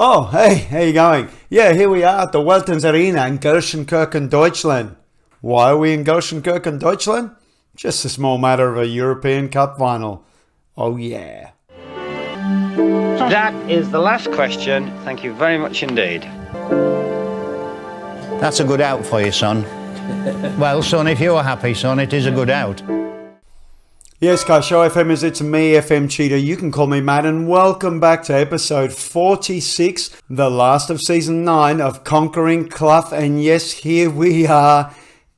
Oh, hey, how you going? Yeah, here we are at the Weltens Arena in Gelsenkirchen, Deutschland. Why are we in Gelsenkirchen, Deutschland? Just a small matter of a European Cup final. Oh yeah. That is the last question. Thank you very much indeed. That's a good out for you, son. Well, son, if you're happy, son, it is a good out. Yes, guys, Show FMers, it's me, FM Cheetah. You can call me Matt, and welcome back to episode 46, the last of season 9 of Conquering Clough. And yes, here we are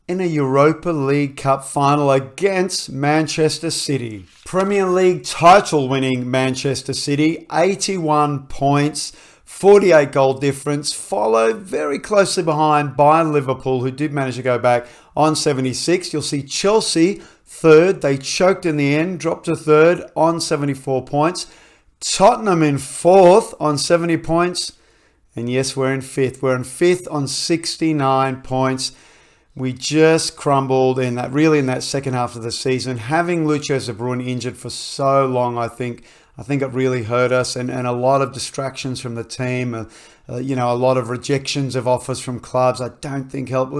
in a Europa League Cup final against Manchester City. Premier League title winning Manchester City, 81 points, 48 goal difference, followed very closely behind by Liverpool, who did manage to go back on 76. You'll see Chelsea third. They choked in the end, dropped to third on 74 points. Tottenham in fourth on 70 points. And yes, we're in fifth. We're in fifth on 69 points. We just crumbled in that second half of the season. Having Lucho De Bruyne injured for so long, I think it really hurt us, and a lot of distractions from the team. A lot of rejections of offers from clubs. I don't think helped.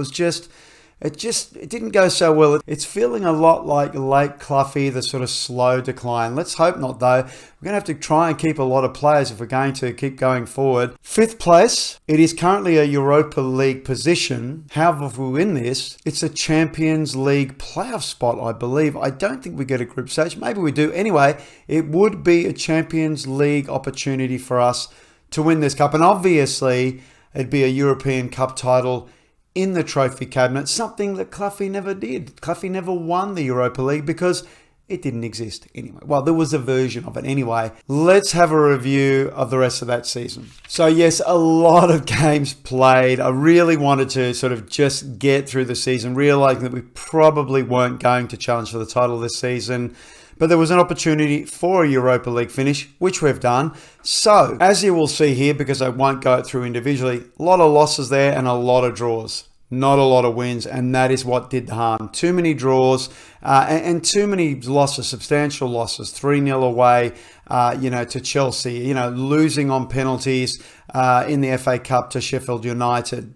It didn't go so well. It's feeling a lot like late Cloughie, the sort of slow decline. Let's hope not, though. We're going to have to try and keep a lot of players if we're going to keep going forward. Fifth place, it is currently a Europa League position. However, if we win this, it's a Champions League playoff spot, I believe. I don't think we get a group stage. Maybe we do. Anyway, it would be a Champions League opportunity for us to win this cup. And obviously, it'd be a European Cup title in the trophy cabinet, something that Cloughie never did. Cloughie never won the Europa League because it didn't exist anyway. Well, there was a version of it anyway. Let's have a review of the rest of that season. So yes, a lot of games played. I really wanted to sort of just get through the season, realizing that we probably weren't going to challenge for the title this season. But there was an opportunity for a Europa League finish, which we've done. So, as you will see here, because I won't go through individually, a lot of losses there and a lot of draws. Not a lot of wins, and that is what did the harm. Too many draws and too many losses, substantial losses. 3-0 away, to Chelsea. Losing on penalties in the FA Cup to Sheffield United.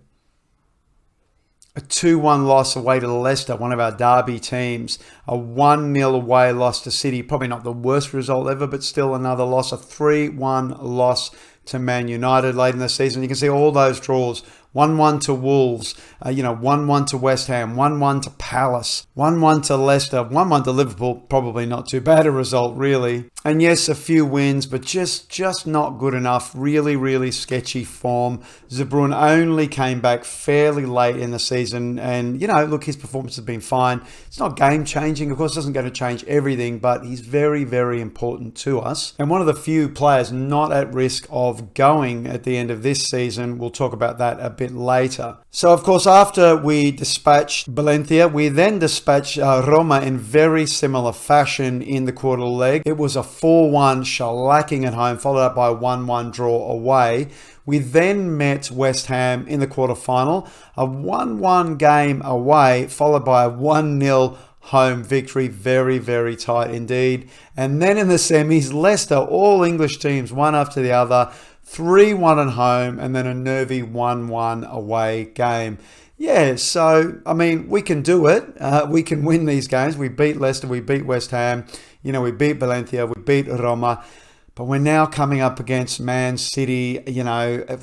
A 2-1 loss away to Leicester, one of our derby teams. A 1-0 away loss to City. Probably not the worst result ever, but still another loss. A 3-1 loss to Man United late in the season. You can see all those draws. 1-1 to Wolves, 1-1 to West Ham, 1-1 to Palace, 1-1 to Leicester, 1-1 to Liverpool. Probably not too bad a result, really. And yes, a few wins, but just not good enough. Really, really sketchy form. De Bruyne only came back fairly late in the season. And, look, his performance has been fine. It's not game-changing. Of course, it doesn't going to change everything, but he's very, very important to us. And one of the few players not at risk of going at the end of this season. We'll talk about that a bit later. So, of course, after we dispatched Valencia, we then dispatched Roma in very similar fashion in the quarter leg. It was a 4-1 shellacking at home, followed up by a 1-1 draw away. We then met West Ham in the quarterfinal, a 1-1 game away, followed by a 1-0 home victory. Very, very tight indeed. And then in the semis, Leicester, all English teams, one after the other, 3-1 at home, and then a nervy 1-1 away game. Yeah, so, we can do it. We can win these games. We beat Leicester, we beat West Ham, we beat Valencia, we beat Roma. But we're now coming up against Man City, a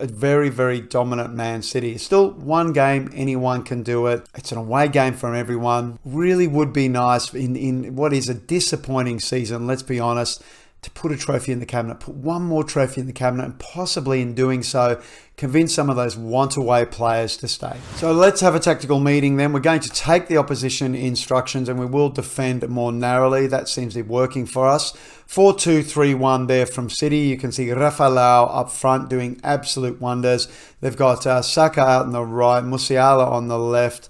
very, very dominant Man City. Still one game, anyone can do it. It's an away game from everyone. Really would be nice in what is a disappointing season, let's be honest, to put a trophy in the cabinet, put one more trophy in the cabinet, and possibly in doing so, convince some of those want-away players to stay. So let's have a tactical meeting then. We're going to take the opposition instructions and we will defend more narrowly. That seems to be working for us. 4-2-3-1 there from City. You can see Rafael up front doing absolute wonders. They've got Saka out on the right, Musiala on the left.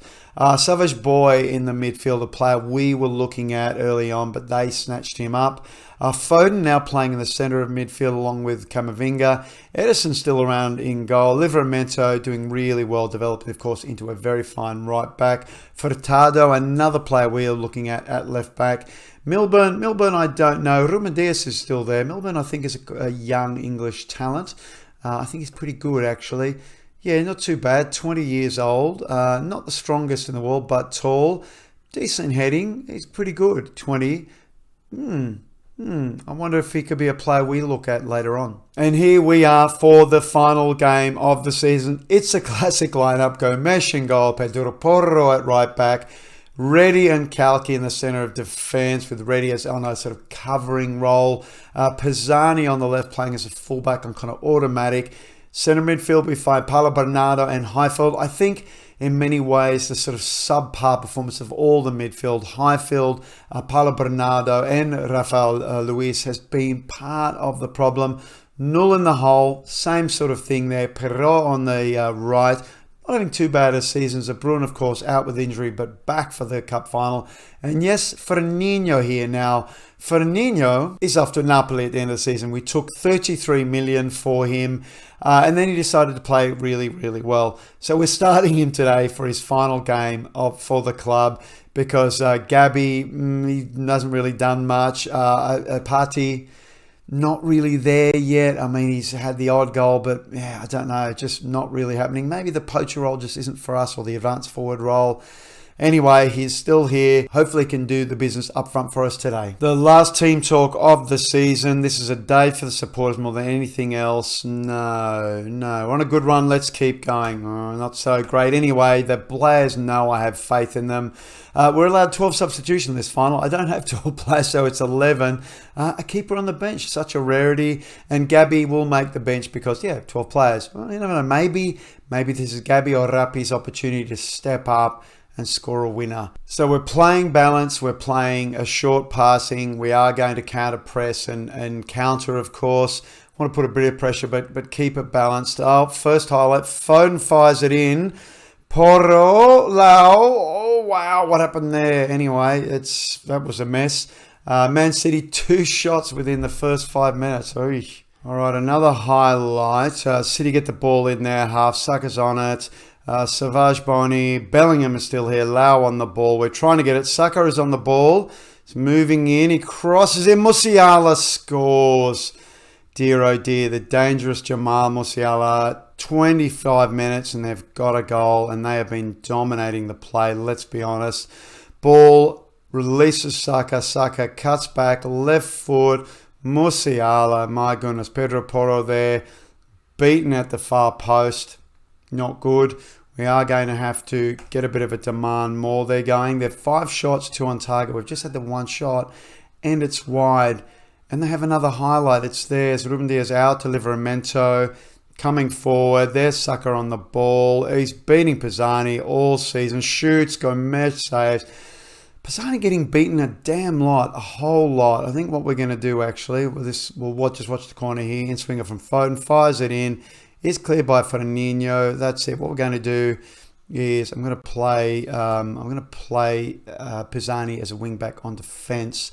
Savage Boy in the midfield, a player we were looking at early on, but they snatched him up. Foden now playing in the centre of midfield along with Camavinga. Ederson still around in goal. Livramento doing really well, developing, of course, into a very fine right back. Furtado, another player we are looking at left back. Milburn, I don't know. Ruben Dias is still there. Milburn, I think, is a young English talent. I think he's pretty good, actually. Yeah, not too bad. 20 years old. Not the strongest in the world, but tall. Decent heading. He's pretty good. 20. I wonder if he could be a player we look at later on. And here we are for the final game of the season. It's a classic lineup. Gomes in goal, Pedro Porro at right back, Reddy and Cloughie in the centre of defence, with Reddy as on a sort of covering role. Pisani on the left playing as a fullback on kind of automatic. Centre midfield, we find Paulo Bernardo and Highfield. I think in many ways the sort of subpar performance of all the midfield. Highfield, Paulo Bernardo and Rafael Luis has been part of the problem. Null in the hole, same sort of thing there. Perrault on the right. Not having too bad a season. Zabrun, of course, out with injury, but back for the cup final. And yes, Fernandinho here now. Fernandinho is off to Napoli at the end of the season. We took 33 million for him, and then he decided to play really, really well. So we're starting him today for his final game for the club, because Gabby, he hasn't really done much. Partey, not really there yet. I mean, he's had the odd goal, but yeah, I don't know, just not really happening. Maybe the poacher role just isn't for us, or the advanced forward role. Anyway, he's still here. Hopefully can do the business up front for us today. The last team talk of the season. This is a day for the supporters more than anything else. No. We're on a good run. Let's keep going. Oh, not so great. Anyway, the players know I have faith in them. We're allowed 12 substitutions in this final. I don't have 12 players, so it's 11. A keeper on the bench, such a rarity. And Gabby will make the bench because, 12 players. Well, you never know. Maybe this is Gabby or Rapi's opportunity to step up and score a winner. So we're playing balance, we're playing a short passing, we are going to counter press and counter, of course. Want to put a bit of pressure, but keep it balanced. Oh, first highlight, Foden fires it in. Porro, Lau, oh wow, what happened there? Anyway, that was a mess. Man City, 2 shots within the first 5 minutes. Oy. All right, another highlight. City get the ball in there, half, Saka's on it. Savage Boni, Bellingham is still here, Lau on the ball. We're trying to get it. Saka is on the ball. He's moving in. He crosses in. Musiala scores. Dear oh dear, the dangerous Jamal Musiala. 25 minutes and they've got a goal, and they have been dominating the play, let's be honest. Ball releases Saka. Saka cuts back, left foot. Musiala, my goodness. Pedro Porro there, beaten at the far post. Not good. We are going to have to get a bit of a demand more. They're 5 shots, 2 on target. We've just had the 1 shot and it's wide. And they have another highlight. It's theirs. Ruben Diaz out to Livramento. Coming forward. There's Saka on the ball. He's beating Pisani all season. Shoots, Gomes saves. Pisani getting beaten a damn lot, a whole lot. I think what we're going to do actually, we'll just watch the corner here. In swinger from Foden, fires it in. Is cleared by Fernandinho. That's it. What we're going to do is I'm going to play Pisani as a wing back on defence.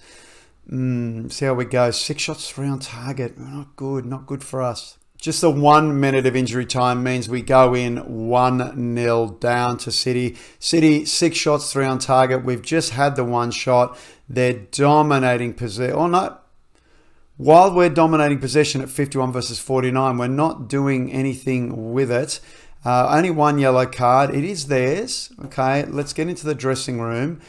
See how we go. 6 shots, 3 on target. Not good for us. Just the 1 minute of injury time means we go in 1-0 down to City. City, 6 shots, 3 on target. We've just had the 1 shot. They're dominating possession. Oh no. While we're dominating possession at 51 versus 49, we're not doing anything with it. Only 1 yellow card. It is theirs. Okay, let's get into the dressing room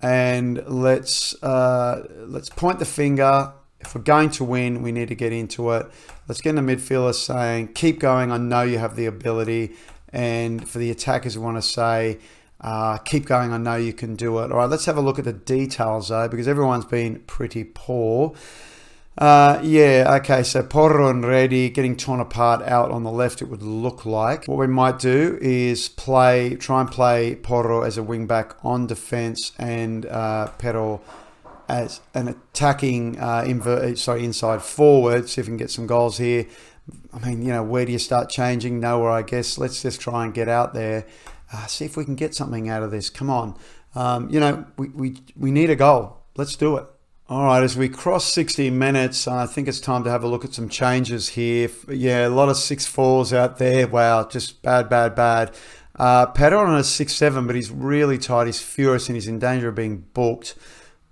and let's point the finger. If we're going to win, we need to get into it. Let's get in the midfielder saying, keep going. I know you have the ability. And for the attackers, we want to say, keep going. I know you can do it. All right, let's have a look at the details though, because everyone's been pretty poor. Okay, so Porro and Reddy getting torn apart out on the left, it would look like. What we might do is try and play Porro as a wing back on defence and Pero as an attacking inside forward. See if we can get some goals here. I mean, where do you start changing? Nowhere, I guess. Let's just try and get out there. See if we can get something out of this. Come on. We need a goal. Let's do it. All right, as we cross 60 minutes, I think it's time to have a look at some changes here. Yeah, a lot of 6-4s out there. Wow, just bad. Pedro on a 6-7, but he's really tight. He's furious and he's in danger of being booked.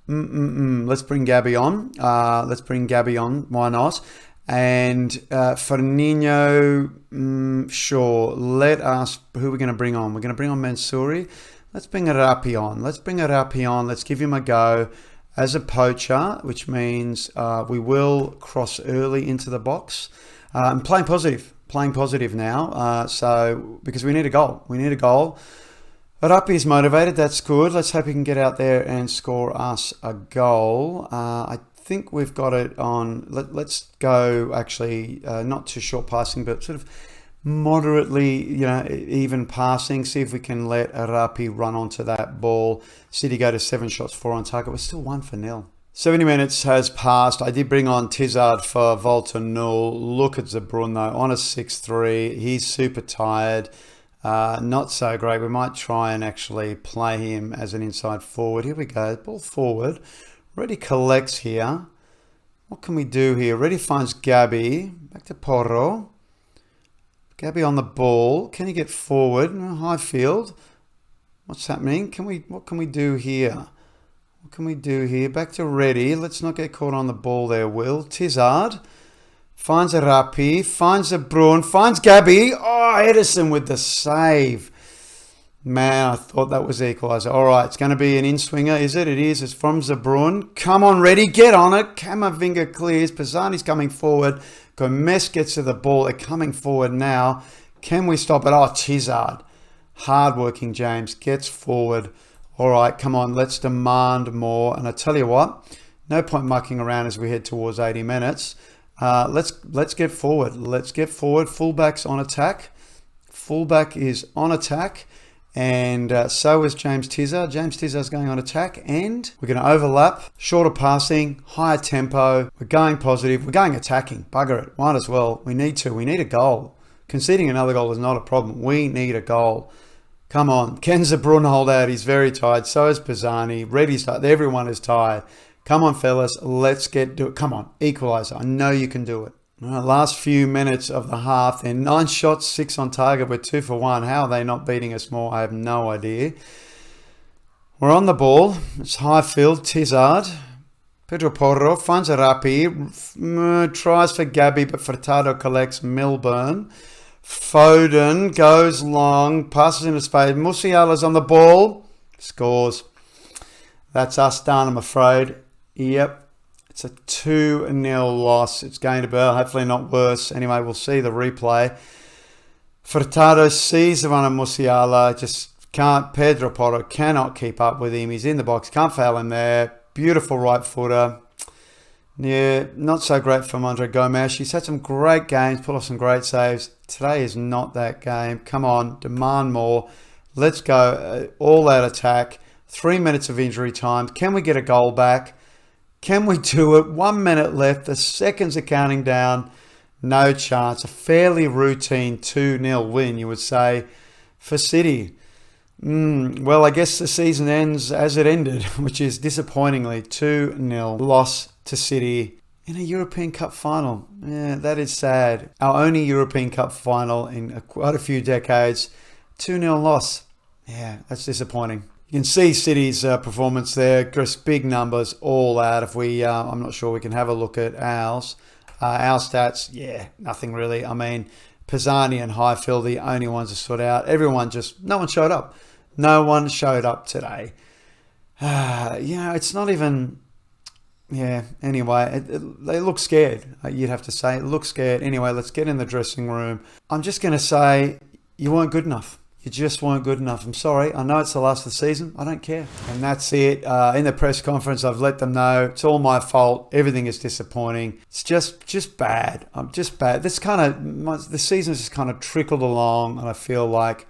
Let's bring Gabby on. Why not? And Fernino, sure. Who are we going to bring on? We're going to bring on Mansouri. Let's bring Arapi on. Let's give him a go as a poacher, which means we will cross early into the box. I'm playing positive now. So because we need a goal. Arapi is motivated. That's good. Let's hope he can get out there and score us a goal. I think we've got it on. Let's go actually not too short passing, but sort of moderately, even passing. See if we can let Arapi run onto that ball. City go to 7 shots, 4 on target. We're still 1-0. 70 minutes has passed. I did bring on Tizard for Volta Null. Look at Zabrun though on a 6-3. He's super tired. Not so great. We might try and actually play him as an inside forward. Here we go. Ball forward. Reddy collects here. What can we do here? Reddy finds Gabby. Back to Porro. Gabby on the ball. Can he get forward? High field. What's happening? What can we do here? Back to Reddy. Let's not get caught on the ball there, Will. Tizard. Finds Arapi. Finds Zabrun. Finds Gabby. Oh, Edison with the save. Man, I thought that was the equaliser. All right, it's going to be an in-swinger, is it? It is. It's from Zabrun. Come on, Reddy. Get on it. Camavinga clears. Pisani's coming forward. Gomes gets to the ball. They're coming forward now. Can we stop it? Oh, Tizard. Hard-working James gets forward. All right, come on. Let's demand more. And I tell you what, no point mucking around as we head towards 80 minutes. Let's get forward. Fullback's on attack. Fullback is on attack. And so is James Tizard. James Tizard's going on attack. And we're going to overlap. Shorter passing. Higher tempo. We're going positive. We're going attacking. Bugger it. Might as well. We need to. We need a goal. Conceding another goal is not a problem. We need a goal. Come on. Can Zabrun hold out? He's very tired. So is Pisani. Reddy's tired. Everyone is tired. Come on, fellas. Let's do it. Come on. Equaliser. I know you can do it. Last few minutes of the half, then 9 shots, 6 on target. We're 2 for 1. How are they not beating us more? I have no idea. We're on the ball. It's high field. Tizard. Pedro Porro finds Arapi. Tries for Gabby, but Furtado collects Milburn. Foden goes long. Passes into space. Musiala's on the ball. Scores. That's us done, I'm afraid. Yep. It's a 2-0 loss. It's going to be hopefully not worse. Anyway, we'll see the replay. Furtado sees the run of Musiala. Just can't. Pedro Porro cannot keep up with him. He's in the box. Can't foul him there. Beautiful right footer. Yeah, not so great from Andre Gomes. He's had some great games. Put off some great saves. Today is not that game. Come on. Demand more. Let's go. All out attack. 3 minutes of injury time. Can we get a goal back? Can we do it? 1 minute left. The seconds are counting down. No chance. A fairly routine 2-0 win, you would say, for City. Well, I guess the season ends as it ended, which is disappointingly 2-0 loss to City in a European Cup final. Yeah, that is sad. Our only European Cup final in quite a few decades. 2-0 loss. Yeah, that's disappointing. You can see City's performance there, just big numbers all out. If we, I'm not sure we can have a look at ours. Our stats, yeah, nothing really. I mean, Pisani and Highfield, the only ones that stood out. No one showed up. No one showed up today. It's not even, anyway, they look scared, you'd have to say. It looks scared. Anyway, let's get in the dressing room. I'm just going to say, you weren't good enough. You just weren't good enough. I'm sorry. I know it's the last of the season. I don't care. And that's it. In the press conference, I've let them know it's all my fault. Everything is disappointing. It's just bad. I'm just bad. The season's just kind of trickled along, and I feel like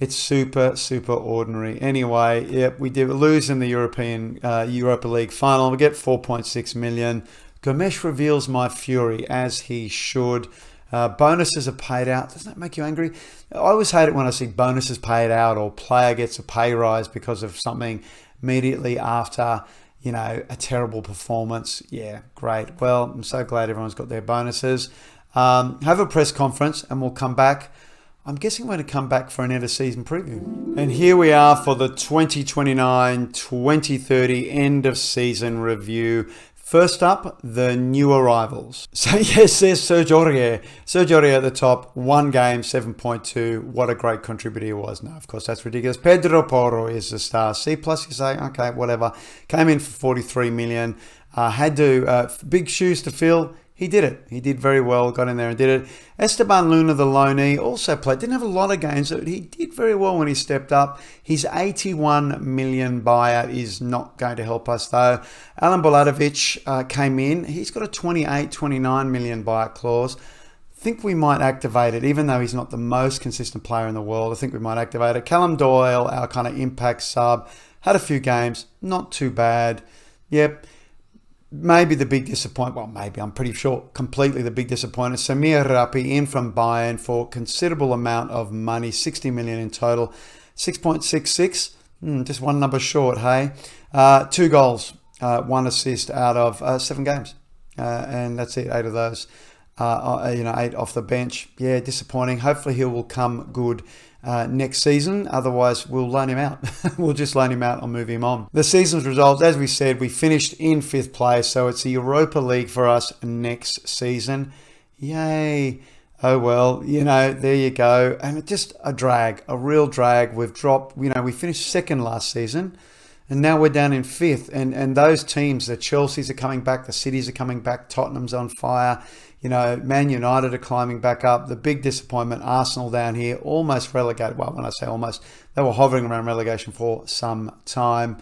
it's super, super ordinary. Anyway, yep, we did lose in the Europa League final. We get 4.6 million. Gomes reveals my fury, as he should. Bonuses are paid out. Doesn't that make you angry? I always hate it when I see bonuses paid out or player gets a pay rise because of something immediately after, a terrible performance. Yeah, great. Well, I'm so glad everyone's got their bonuses. Have a press conference and we'll come back. I'm guessing we're going to come back for an end of season preview. And here we are for the 2029-2030 end of season review. First up, the new arrivals. So yes, there's Sergio Aurier. Sergio Aurier at the top, 1 game, 7.2. What a great contributor he was. No, of course, that's ridiculous. Pedro Porro is the star. C+, you say, okay, whatever. Came in for 43 million. Had to, big shoes to fill. He did it. He did very well, got in there and did it. Esteban Luna, the loanee, also played. Didn't have a lot of games, but he did very well when he stepped up. His 81 million buyout is not going to help us, though. Alan Boladovic came in. He's got a 28, 29 million buyout clause. I think we might activate it, even though he's not the most consistent player in the world. I think we might activate it. Callum Doyle, our kind of impact sub, had a few games. Not too bad. Yep. Maybe the big disappointment, well, maybe, I'm pretty sure, completely the big disappointment. Samir Rapi in from Bayern for considerable amount of money, 60 million in total, 6.66, just one number short, hey? 2 goals, 1 assist out of 7 games, and that's it, 8 of those, 8 off the bench. Yeah, disappointing. Hopefully he will come good next season. Otherwise, we'll loan him out. We'll just loan him out or move him on. The season's results, as we said, we finished in 5th place. So it's the Europa League for us next season. Yay. Oh, well, there you go. And it's just a drag, a real drag. We've dropped, we finished 2nd last season. And now we're down in 5th. And those teams, the Chelseas are coming back, the Cities are coming back, Tottenham's on fire. Man United are climbing back up. The big disappointment, Arsenal down here, almost relegated. Well, when I say almost, they were hovering around relegation for some time.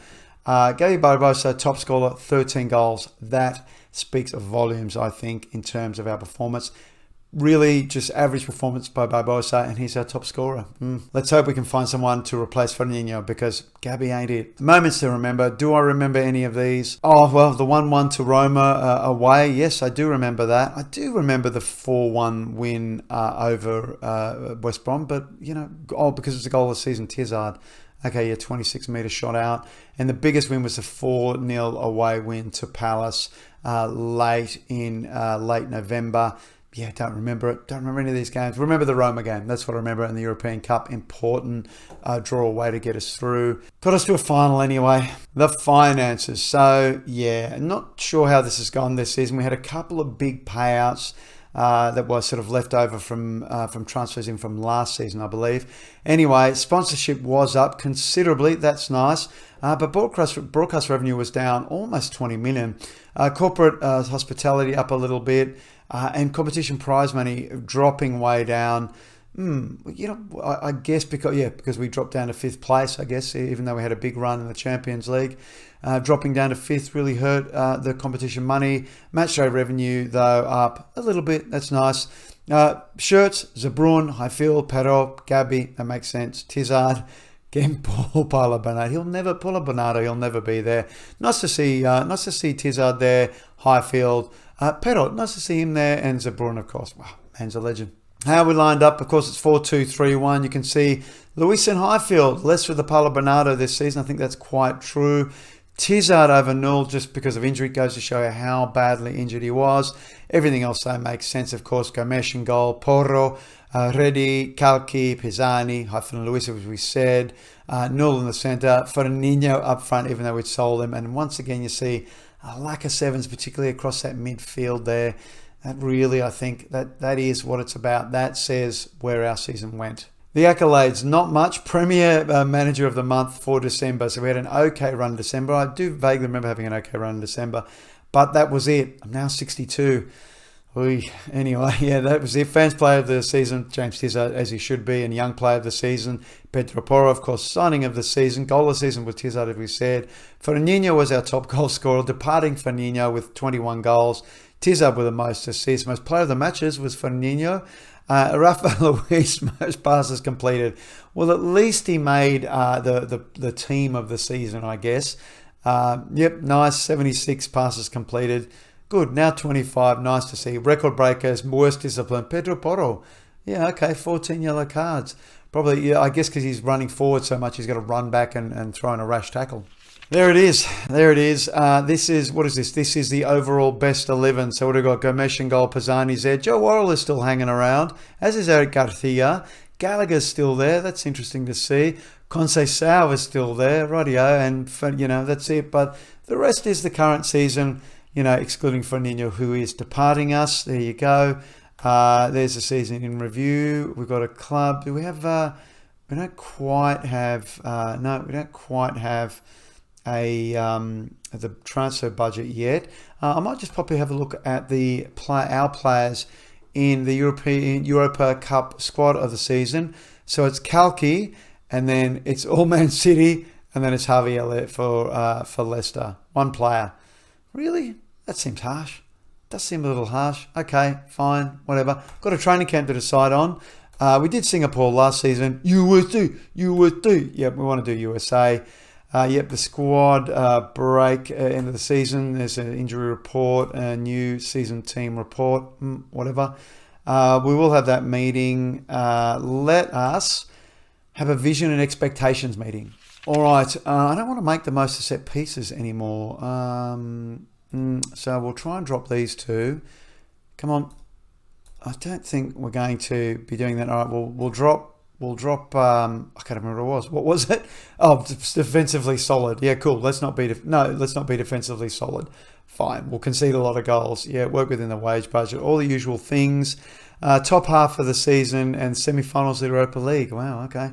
Gabi Barbosa, top scorer, 13 goals. That speaks volumes, I think, in terms of our performance. Really just average performance by Barbosa, and he's our top scorer. Let's hope we can find someone to replace Fernandinho, because Gabby ain't it. Moments to remember. Do I remember any of these? Oh, well, the 1-1 to Roma away. Yes, I do remember that. I do remember the 4-1 win over West Brom, but, because it's a goal of the season, Tizard. Okay, 26-metre shot out. And the biggest win was the 4-0 away win to Palace late November. Yeah, don't remember it. Don't remember any of these games. Remember the Roma game. That's what I remember in the European Cup. Important draw away to get us through. Got us to a final anyway. The finances. So, yeah, not sure how this has gone this season. We had a couple of big payouts that was sort of left over from transfers in from last season, I believe. Anyway, sponsorship was up considerably. That's nice. But broadcast revenue was down almost 20 million. Corporate hospitality up a little bit. And competition prize money dropping way down. I guess because we dropped down to 5th place, I guess, even though we had a big run in the Champions League. Dropping down to 5th really hurt the competition money. Matchday revenue, though, up a little bit. That's nice. Shirts, Zabrun, Highfield, Perot, Gabby, that makes sense. Tizard, again, Paulo Bernardo. He'll never be there. Nice to see Tizard there, Highfield. Perot, nice to see him there, and Zabrun, of course. Wow, man's a legend. How we lined up, of course, it's 4-2-3-1. You can see Luis and Highfield, less for the Paulo Bernardo this season. I think that's quite true. Tizard over Null just because of injury. It goes to show you how badly injured he was. Everything else, though, makes sense. Of course, Gomes in goal, Porro, Reddy, Cloughie, Pisani, Highfield and Luis, as we said. Null in the centre. Fernandinho up front, even though we'd sold him. And once again, you see a lack of sevens, particularly across that midfield there. That really, I think, that is what it's about. That says where our season went. The accolades, not much. Premier Manager of the Month for December. So we had an okay run in December. I do vaguely remember having an okay run in December. But that was it. I'm now 62. Anyway, yeah, that was it. Fans Player of the Season, James Tizard, as he should be. And Young Player of the Season, Pedro Porro, of course. Signing of the Season, Goal of the Season was Tizard, as we said. Fernandinho was our top goal scorer. Departing Fernandinho with 21 goals. Tizard with the most assists. Most Player of the Matches was Fernandinho. Rafa Luis, most passes completed. Well, at least he made the team of the season, I guess. Nice. 76 passes completed. Good. Now 25. Nice to see. Record breakers. Worst discipline. Pedro Porro. Yeah, okay. 14 yellow cards. Probably, yeah, I guess because he's running forward so much, he's got to run back and throw in a rash tackle. There it is. This is, what is this? This is the overall best 11. So what have we got? Gomes in goal, Pisani's there. Joe Worrell is still hanging around, as is Eric Garcia. Gallagher's still there. That's interesting to see. Conceição is still there. Rightio. And, that's it. But the rest is the current season. excluding Fernandinho, who is departing us. There you go. There's the season in review. We've got a club. Do we have? We don't quite have. No, we don't quite have the transfer budget yet. I might just probably have a look at our players in the Europa Cup squad of the season. So it's Cloughie, and then it's all Man City, and then it's Harvey Elliott for Leicester. One player. Really? That seems harsh. Does seem a little harsh. Okay, fine, whatever. Got a training camp to decide on. We did Singapore last season. USA. Yep, we want to do USA. Yep, the squad break end of the season. There's an injury report, a new season team report, whatever. We will have that meeting. Let us have a vision and expectations meeting. All right, I don't want to make the most of set pieces anymore. So we'll try and drop these two. Come on. I don't think we're going to be doing that. All right, we'll drop. I can't remember what it was. What was it? Oh, defensively solid. Yeah, cool. Let's not be defensively solid. Fine. We'll concede a lot of goals. Yeah, work within the wage budget. All the usual things. Top half of the season and semi-finals of the Europa League. Wow. Okay.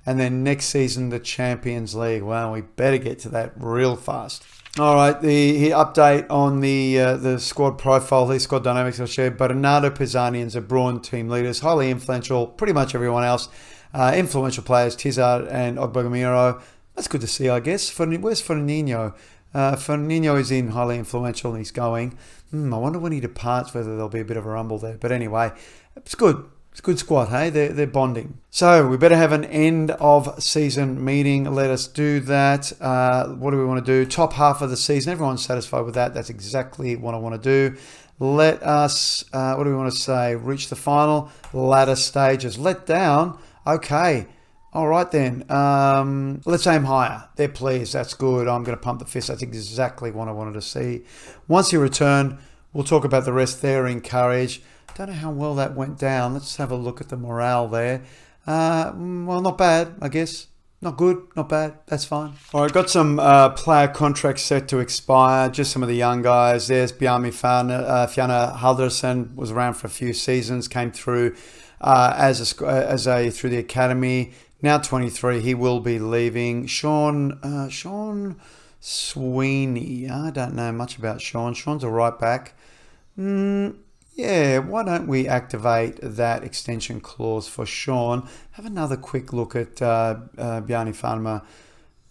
And then next season the Champions League. Wow, we better get to that real fast. All right, the update on the squad profile, the squad dynamics I'll share. Bernardo Pisanians are Braun team leaders, highly influential, pretty much everyone else. Influential players, Tizard and Ogbagamiro. That's good to see, I guess. Where's Fernandinho? Fernandinho is in highly influential and he's going. I wonder when he departs whether there'll be a bit of a rumble there. But anyway, it's good. It's a good squad, hey? They're bonding. So we better have an end of season meeting. Let us do that. What do we want to do? Top half of the season. Everyone's satisfied with that. That's exactly what I want to do. Let us, what do we want to say? Reach the final. Ladder stages. Let down. Okay. All right then. Let's aim higher. They're pleased. That's good. I'm going to pump the fist. That's exactly what I wanted to see. Once you return, we'll talk about the rest. They're encouraged. Don't know how well that went down. Let's have a look at the morale there. Well, not bad, I guess. Not good, not bad. That's fine. All right, got some player contracts set to expire. Just some of the young guys. There's Bjarmi Fjana Halderson, was around for a few seasons, came through through the academy. Now 23, he will be leaving. Sean Sweeney. I don't know much about Sean. Sean's a right back. Yeah, why don't we activate that extension clause for Sean? Have another quick look at Bjarni Farmer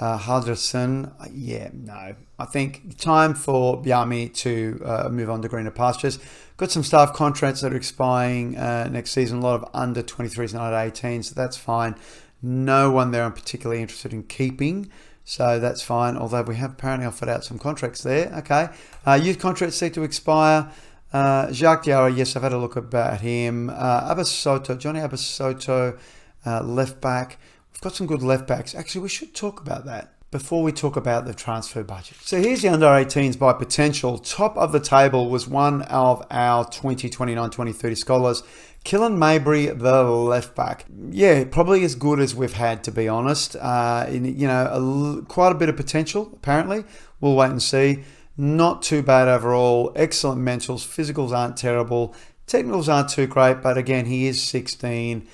Halderson. Yeah, no. I think time for Bjarmi to move on to greener pastures. Got some staff contracts that are expiring next season. A lot of under 23s and under 18s, so that's fine. No one there I'm particularly interested in keeping. So that's fine, although we have apparently offered out some contracts there. Okay. Youth contracts set to expire. Jacques Diarra, yes, I've had a look about him. Johnny Abasoto, left back. We've got some good left backs. Actually, we should talk about that before we talk about the transfer budget. So here's the under 18s by potential. Top of the table was one of our 2029-2030 scholars, Killen Mabry, the left back. Yeah, probably as good as we've had, to be honest. Quite a bit of potential, apparently. We'll wait and see. Not too bad overall. Excellent mentals. Physicals aren't terrible. Technicals aren't too great, but again, he is 16.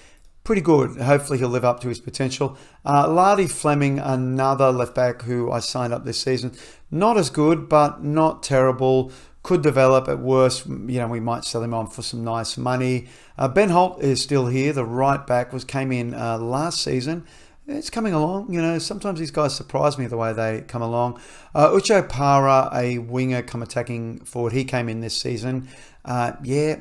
Pretty good. Hopefully he'll live up to his potential. Lardy Fleming, another left back who I signed up this season. Not as good, but not terrible. Could develop at worst. We might sell him on for some nice money. Ben Holt is still here. The right back came in last season. It's coming along. Sometimes these guys surprise me the way they come along. Uche Para, a winger come attacking forward. He came in this season. A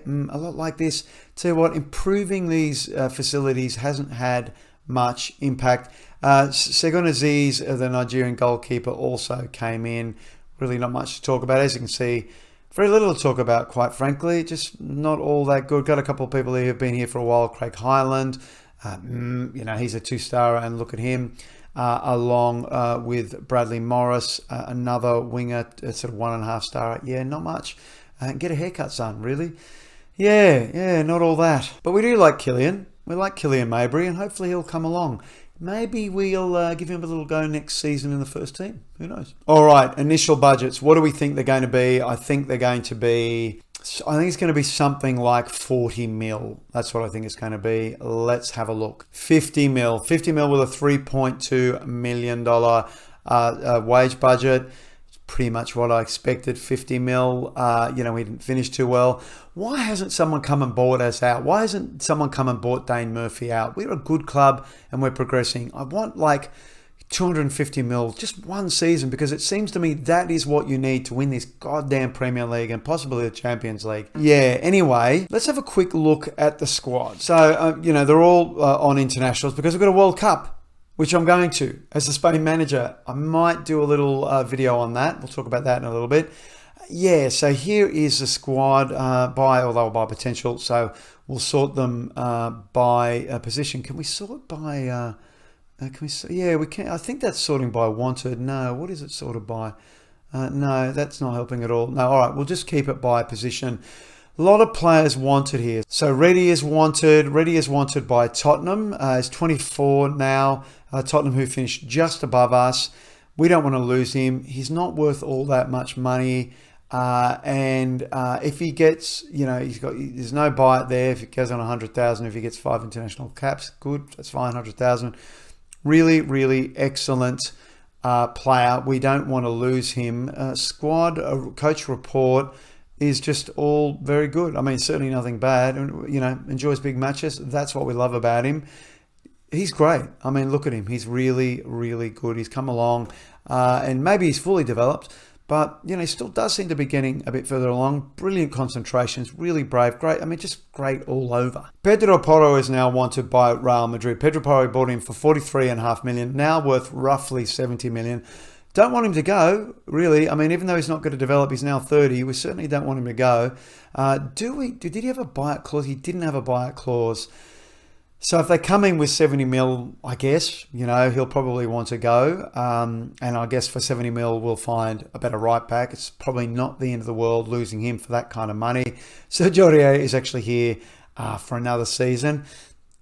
lot like this. Tell you what, improving these facilities hasn't had much impact. Segun Aziz, the Nigerian goalkeeper, also came in. Really not much to talk about. As you can see, very little to talk about, quite frankly. Just not all that good. Got a couple of people here who've been here for a while. Craig Highland. He's a 2-star, and look at him, along with Bradley Morris, another winger, sort of 1.5-star. Yeah, not much. Get a haircut, son, really. Yeah, not all that. But we do like Killian. We like Killian Mabry, and hopefully he'll come along. maybe we'll give him a little go next season in the first team. Who knows? All right, initial budgets. What do we think they're going to be? I think it's going to be something like 40 mil. That's what I think it's going to be. Let's have a look. 50 mil. 50 mil with a $3.2 million wage budget. It's pretty much what I expected. 50 mil. We didn't finish too well. Why hasn't someone come and bought us out? Why hasn't someone come and bought Dane Murphy out? We're a good club and we're progressing. I want like 250 mil, just one season, because it seems to me that is what you need to win this goddamn Premier League and possibly the Champions League. Yeah, anyway, let's have a quick look at the squad. So, they're all on internationals because we've got a World Cup, which I'm going to. As the Spain manager, I might do a little video on that. We'll talk about that in a little bit. Yeah, so here is the squad by potential. So we'll sort them by position. Can we sort by... Yeah, we can. I think that's sorting by wanted. No, what is it sorted by? No, that's not helping at all. No, all right, we'll just keep it by position. A lot of players wanted here. So Reddy is wanted. Reddy is wanted by Tottenham. He's 24 now. Tottenham, who finished just above us. We don't want to lose him. He's not worth all that much money. And if he gets, there's no buy it there. If it goes on 100,000, if he gets 5 international caps, good. That's fine. 100,000. Really, really excellent player. We don't want to lose him. Squad coach report is just all very good. I mean, certainly nothing bad. Enjoys big matches. That's what we love about him. He's great. I mean, look at him. He's really, really good. He's come along, and maybe he's fully developed. But, he still does seem to be getting a bit further along. Brilliant concentrations, really brave, great. I mean, just great all over. Pedro Porro is now wanted by Real Madrid. Pedro Porro bought him for $43.5 million, now worth roughly $70 million. Don't want him to go, really. I mean, even though he's not going to develop, he's now 30. We certainly don't want him to go. Did he have a buyout clause? He didn't have a buyout clause. So if they come in with 70 mil, I guess, he'll probably want to go. And I guess for 70 mil, we'll find a better right back. It's probably not the end of the world losing him for that kind of money. Sergio Aurier is actually here for another season.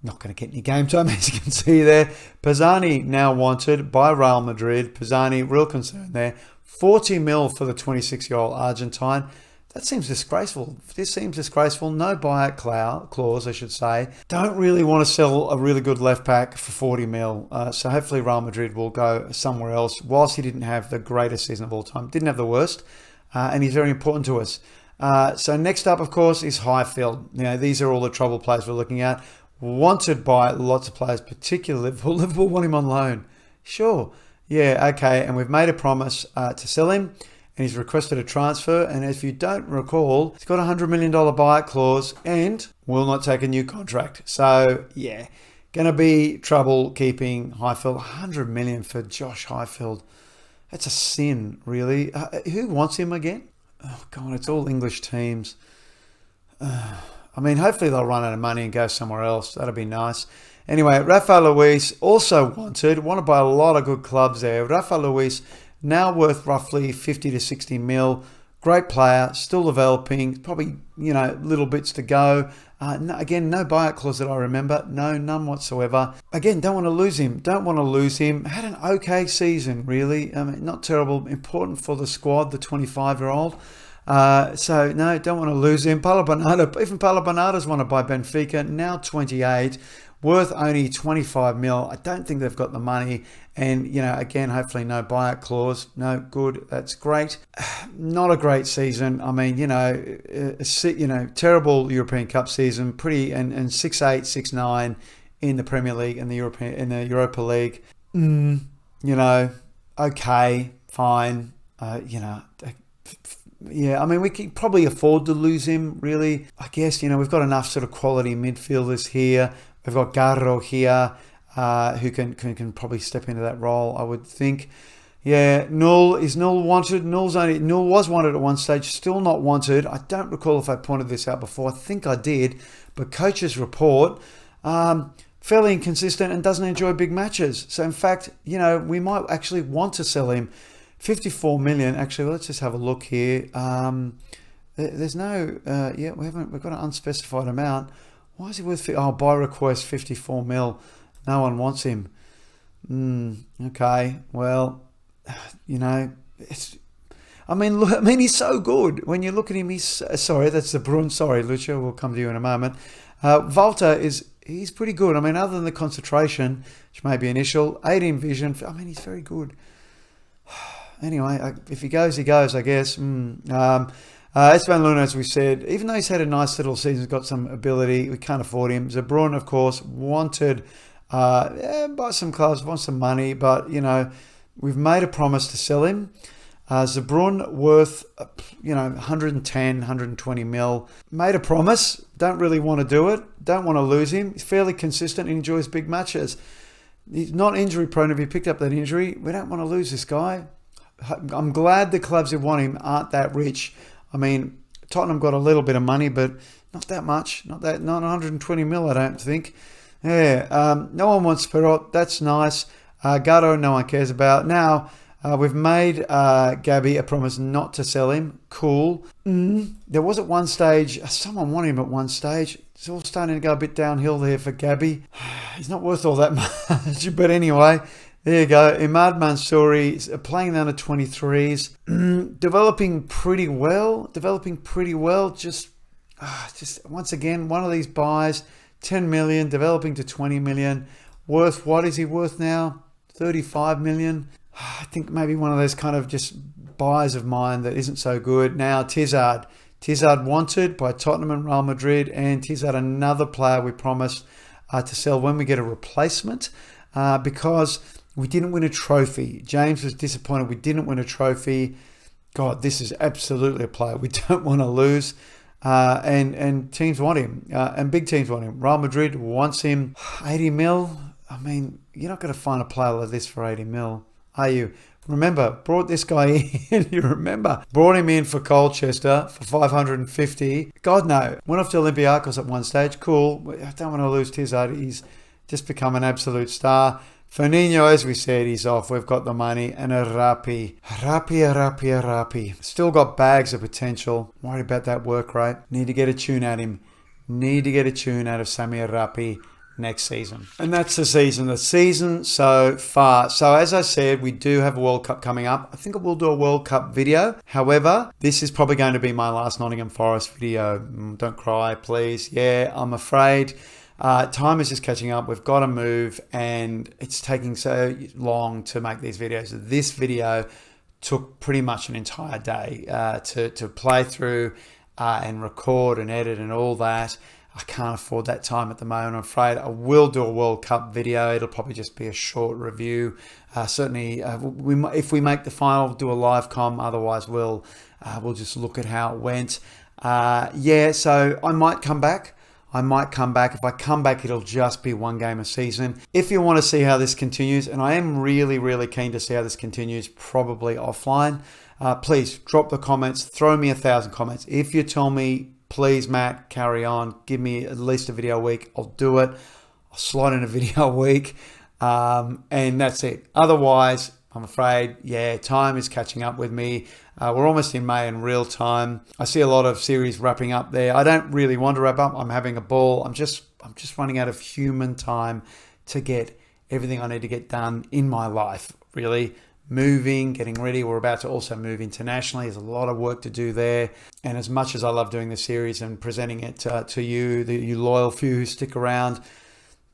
Not going to get any game time, as you can see there. Pisani now wanted by Real Madrid. Pisani, real concern there. 40 mil for the 26-year-old Argentine. That seems disgraceful. This seems disgraceful. No buyout clause, I should say. Don't really want to sell a really good left back for 40 mil. So hopefully Real Madrid will go somewhere else. Whilst he didn't have the greatest season of all time, didn't have the worst, and he's very important to us. So next up, of course, is Highfield. These are all the trouble players we're looking at. Wanted by lots of players, particularly Liverpool. Liverpool want him on loan. Sure. Yeah, okay. And we've made a promise to sell him. And he's requested a transfer. And if you don't recall, he's got a $100 million buyout clause and will not take a new contract. So, yeah, going to be trouble keeping Highfield. $100 million for Josh Highfield. That's a sin, really. Who wants him again? Oh, God, it's all English teams. I mean, hopefully they'll run out of money and go somewhere else. That'd be nice. Anyway, Rafa Luis, also wanted by a lot of good clubs there. Rafa Luis, now worth roughly 50 to 60 mil. Great player, still developing, probably, little bits to go. Again, no buyout clause that I remember. No, none whatsoever. Again, don't want to lose him. Had an okay season, really. I mean, not terrible. Important for the squad, the 25-year-old. So, no, don't want to lose him. Paulo Bernardo, even Paulo Bernardo's wanted by Benfica, now 28. Worth only 25 mil. I don't think they've got the money. And, again, hopefully no buyout clause. No, good. That's great. Not a great season. I mean, terrible European Cup season. Pretty, and 6-8, 6-9 in the Premier League and the Europa League. Okay, fine. Yeah, I mean, we can probably afford to lose him, really. I guess, we've got enough sort of quality midfielders here. We've got Garro here, who can probably step into that role, I would think. Yeah, Null wanted? Null was wanted at one stage, still not wanted. I don't recall if I pointed this out before. I think I did. But coach's report, fairly inconsistent and doesn't enjoy big matches. So, in fact, we might actually want to sell him. 54 million. Actually, let's just have a look here. There's no, we've got an unspecified amount. Why is he worth, by request 54 mil? No one wants him. Okay, well, you know, he's so good. When you look at him, sorry, that's the Bruin. Sorry, Lucia, we'll come to you in a moment. Walter he's pretty good. I mean, other than the concentration, which may be initial, 18 vision, I mean, he's very good. Anyway, if he goes, he goes, I guess. Esteban Luna, as we said, even though he's had a nice little season, he's got some ability, we can't afford him. Zabrun, of course, wanted by some clubs, wants some money, but, you know, we've made a promise to sell him. Zabrun worth, 110, 120 mil. Made a promise, don't really want to do it, don't want to lose him. He's fairly consistent, enjoys big matches. He's not injury prone. If he picked up that injury, we don't want to lose this guy. I'm glad the clubs who want him aren't that rich. I mean, Tottenham got a little bit of money, but not that much. Not 120 mil, I don't think. Yeah, no one wants Perot. That's nice. Gatto, no one cares about. Now, we've made Gabby a promise not to sell him. Cool. There was at one stage, someone wanted him at one stage. It's all starting to go a bit downhill there for Gabby. He's not worth all that much. But anyway, there you go. Imad Mansouri playing the under 23s. Developing pretty well. Just once again, one of these buys. 10 million, developing to 20 million. Worth, what is he worth now? 35 million. I think maybe one of those kind of just buys of mine that isn't so good. Now, Tizard wanted by Tottenham and Real Madrid, and Tizard another player we promised to sell when we get a replacement because we didn't win a trophy. James was disappointed we didn't win a trophy. God, this is absolutely a player we don't want to lose. And teams want him, and big teams want him. Real Madrid wants him. 80 mil. I mean, you're not going to find a player like this for 80 mil, are you? Remember, brought this guy in. You remember, brought him in for Colchester for 550. God no, went off to Olympiacos at one stage. Cool. I don't want to lose Tizard. He's just become an absolute star. Firmino, as we said, he's off. We've got the money. And a Rapi. Still got bags of potential. Worried about that work rate. Need to get a tune at him. Need to get a tune out of Samir Rapi next season. And that's the season so far. So as I said, we do have a World Cup coming up. I think I will do a World Cup video. However, this is probably going to be my last Nottingham Forest video. Don't cry, please. Yeah, I'm afraid. Time is just catching up. We've got to move, and it's taking so long to make these videos. This video took pretty much an entire day to play through and record and edit and all that. I can't afford that time at the moment, I'm afraid. I will do a World Cup video. It'll probably just be a short review. Certainly, if we make the final, we'll do a live com. Otherwise, we'll just look at how it went. So I might come back. If I come back, it'll just be one game a season. If you want to see how this continues, and I am really, really keen to see how this continues, probably offline, please drop the comments. Throw me 1,000 comments. If you tell me, please, Matt, carry on. Give me at least a video a week. I'll do it. I'll slot in a video a week. And that's it. Otherwise, I'm afraid, time is catching up with me. We're almost in May in real time. I see a lot of series wrapping up there. I don't really want to wrap up. I'm having a ball. I'm just running out of human time to get everything I need to get done in my life, really. Moving, getting ready. We're about to also move internationally. There's a lot of work to do there. And as much as I love doing the series and presenting it to you, you loyal few who stick around,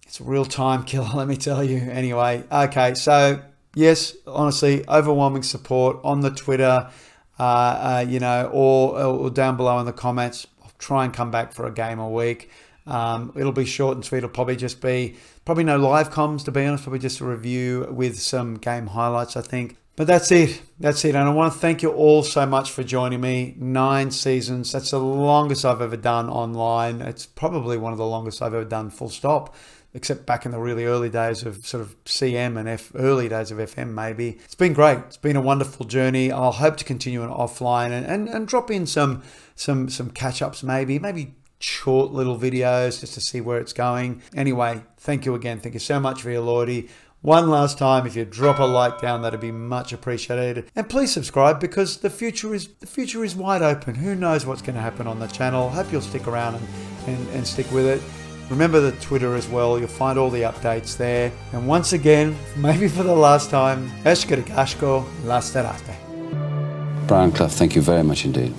it's a real time killer, let me tell you. Anyway, okay, so yes, honestly, overwhelming support on the Twitter, or down below in the comments. I'll try and come back for a game a week. It'll be short and sweet. It'll probably just be, no live comms, to be honest, probably just a review with some game highlights, I think. But that's it. And I want to thank you all so much for joining me. 9 seasons. That's the longest I've ever done online. It's probably one of the longest I've ever done full stop, except back in the really early days of sort of CM and early days of FM maybe. It's been great. It's been a wonderful journey. I'll hope to continue it offline and drop in some catch-ups maybe short little videos just to see where it's going. Anyway, thank you again. Thank you so much for your loyalty. One last time, if you drop a like down, that'd be much appreciated. And please subscribe, because the future is wide open. Who knows what's going to happen on the channel? Hope you'll stick around and stick with it. Remember the Twitter as well, you'll find all the updates there. And once again, maybe for the last time, Eshkarikashko Lasterate. Brian Clough, thank you very much indeed.